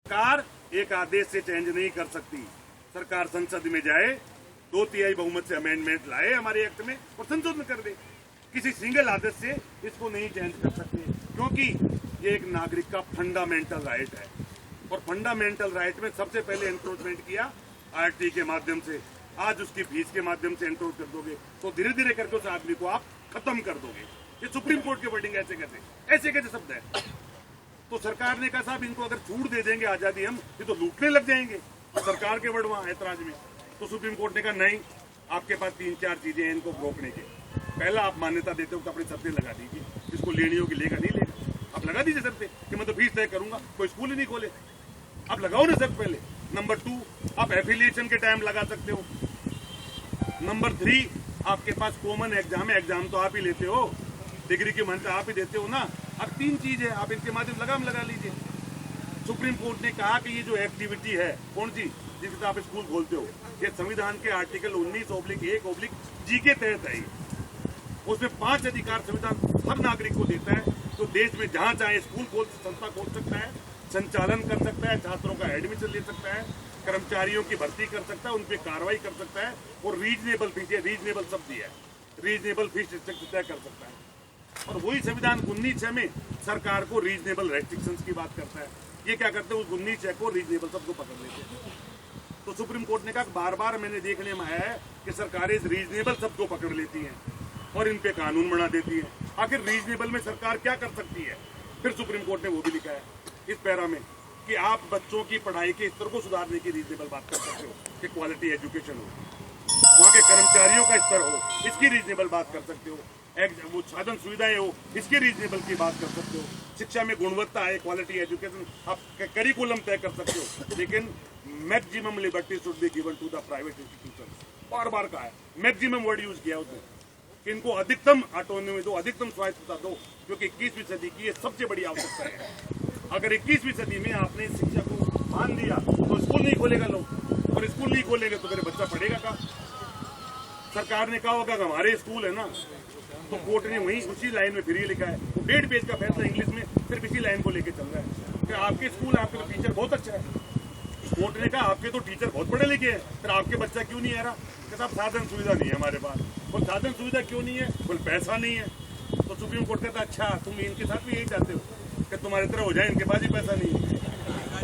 सरकार एक आदेश से चेंज नहीं कर सकती। सरकार संसद में जाए, 2/3 बहुमत से अमेंडमेंट लाए हमारे एक्ट में और संशोधन कर दे। किसी सिंगल आदेश से इसको नहीं चेंज कर सकते, क्योंकि ये एक नागरिक का फंडामेंटल राइट है। और फंडामेंटल राइट में सबसे पहले एनक्रोचमेंट किया आरटी के माध्यम से। आज उसकी फीस के माध्यम से एनक्रोच कर दोगे तो धीरे धीरे करके उस आदमी को आप खत्म कर दोगे। ये सुप्रीम कोर्ट की वर्डिंग ऐसे कैसे शब्द है। तो सरकार ने कहा साहब इनको अगर छूट दे देंगे आजादी हम, ये तो लूटने लग जाएंगे। सरकार के वर्ड वहां ऐतराज में। तो सुप्रीम कोर्ट ने कहा नहीं, आपके पास 3-4 चीजें हैं इनको रोकने के। पहला, आप मान्यता देते हो तो अपनी शर्तें लगा दीजिए, जिसको लेनी होगी लेगा, नहीं लेगा आप लगा दीजिए शर्तें कि मैं तो फीस तय करूंगा, कोई स्कूल ही नहीं खोले, आप लगाओ ना शर्त पहले। नंबर 2, आप एफिलिएशन के टाइम लगा सकते हो। नंबर 3, आपके पास कॉमन एग्जाम है, एग्जाम तो आप ही लेते हो, डिग्री की मान्यता आप ही देते हो ना। अब 3 चीज है, आप इनके माध्यम लगाम लगा लीजिए। सुप्रीम कोर्ट ने कहा कि ये जो एक्टिविटी है, कौन सी, जिससे आप स्कूल खोलते हो, ये संविधान के आर्टिकल 19/1/G के तहत है। उसमें 5 अधिकार संविधान हर नागरिक को देता है, तो देश में जहां चाहे स्कूल खोल, संस्था खोल सकता है, संचालन कर सकता है, छात्रों का एडमिशन ले सकता है, कर्मचारियों की भर्ती कर सकता है, उन पर कार्रवाई कर सकता है, और रीजनेबल फीस, रीजनेबल शब्द है, रीजनेबल फीस तय कर सकता है। और वही संविधान 19(6) में सरकार को रीजनेबल रेस्ट्रिक्शंस की बात करता है। ये क्या करते हैं, उस 19(6) को, रीजनेबल शब्द को पकड़ लेते हैं। तो सुप्रीम कोर्ट ने कहा, बार बार मैंने देखने में आया है कि सरकारें इस रीजनेबल शब्द को पकड़ लेती हैं और इन पे कानून बना देती है। आखिर रीजनेबल में सरकार क्या कर सकती है? फिर सुप्रीम कोर्ट ने वो भी लिखा है इस पैरा में कि आप बच्चों की पढ़ाई के स्तर को सुधारने की रीजनेबल बात कर सकते हो, कि क्वालिटी एजुकेशन हो, वहाँ के कर्मचारियों का स्तर हो, इसकी रीजनेबल बात कर सकते हो, वो साधन सुविधाएं हो, इसके रीजनेबल की बात कर सकते हो, शिक्षा में गुणवत्ता है, क्वालिटी एजुकेशन, आप करिकुलम तय कर सकते हो। लेकिन maximum liberty should be given to the private institution, बार बार कहा है, मैक्सिमम वर्ड यूज किया उसने कि इनको अधिकतम ऑटोनॉमी दो, अधिकतम स्वायत्तता दो, क्योंकि 21वीं सदी की ये सबसे बड़ी आवश्यकता है। अगर 21वीं सदी में आपने शिक्षा को मान दिया तो स्कूल नहीं खोलेगा लोग, और स्कूल नहीं खोलेंगे तो मेरे बच्चा पढ़ेगा कहाँ? सरकार ने कहा होगा कि हमारे स्कूल है ना, तो कोर्ट ने वहीं उसी लाइन में फिर ये लिखा है, वो 1.5 पेज का फैसला इंग्लिश में सिर्फ इसी लाइन को लेके चल रहा है कि आपके स्कूल, आपके तो टीचर बहुत अच्छा है। कोर्ट ने कहा आपके तो टीचर बहुत पढ़े लिखे हैं, फिर आपके बच्चा क्यों नहीं आ रहा? कि साहब साधन सुविधा नहीं है हमारे पास। और साधन सुविधा क्यों नहीं है? बोल पैसा नहीं है। तो सुप्रीम कोर्ट कहता अच्छा, तुम इनके साथ भी यही चाहते हो कि तुम्हारी तरह हो जाए, इनके पास ही पैसा नहीं है।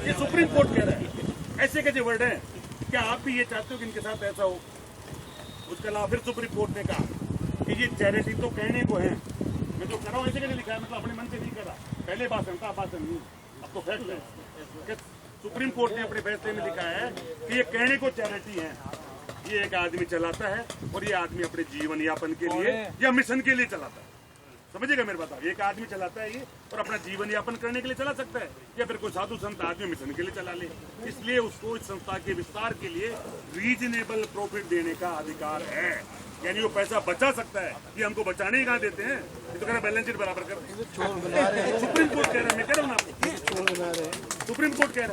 ये सुप्रीम कोर्ट कह रहा है। ऐसे कैसे वर्ड है? क्या आप भी ये चाहते हो कि इनके साथ ऐसा हो? उसके अलावा फिर सुप्रीम कोर्ट ने कहा कि ये चैरिटी तो कहने को है, मैं तो कर रहा हूँ, ऐसे कैसे लिखा है, मतलब अपने मन से नहीं करा, पहले भाषण था, भाषण नहीं, अब तो फैक्ट है। सुप्रीम कोर्ट ने अपने फैसले में लिखा है कि ये कहने को चैरिटी है, ये एक आदमी चलाता है, और ये आदमी अपने जीवन यापन के लिए या मिशन के लिए चलाता है। समझिएगा मेरे बात? एक आदमी चलाता है ये, और अपना जीवन यापन करने के लिए चला सकता है, या फिर कोई साधु संत आदमी मिशन के लिए चला ले। इसलिए उसको इस संस्था के विस्तार के लिए रीजनेबल प्रॉफिट देने का अधिकार है, यानी वो पैसा बचा सकता है। ये हमको बचाने ही कहाँ देते हैं? ये तो कह रहा बैलेंस शीट बराबर कर। सुप्रीम कोर्ट कह रहा है, मैं कह रहा हूँ ना आपको, सुप्रीम कोर्ट कह रहा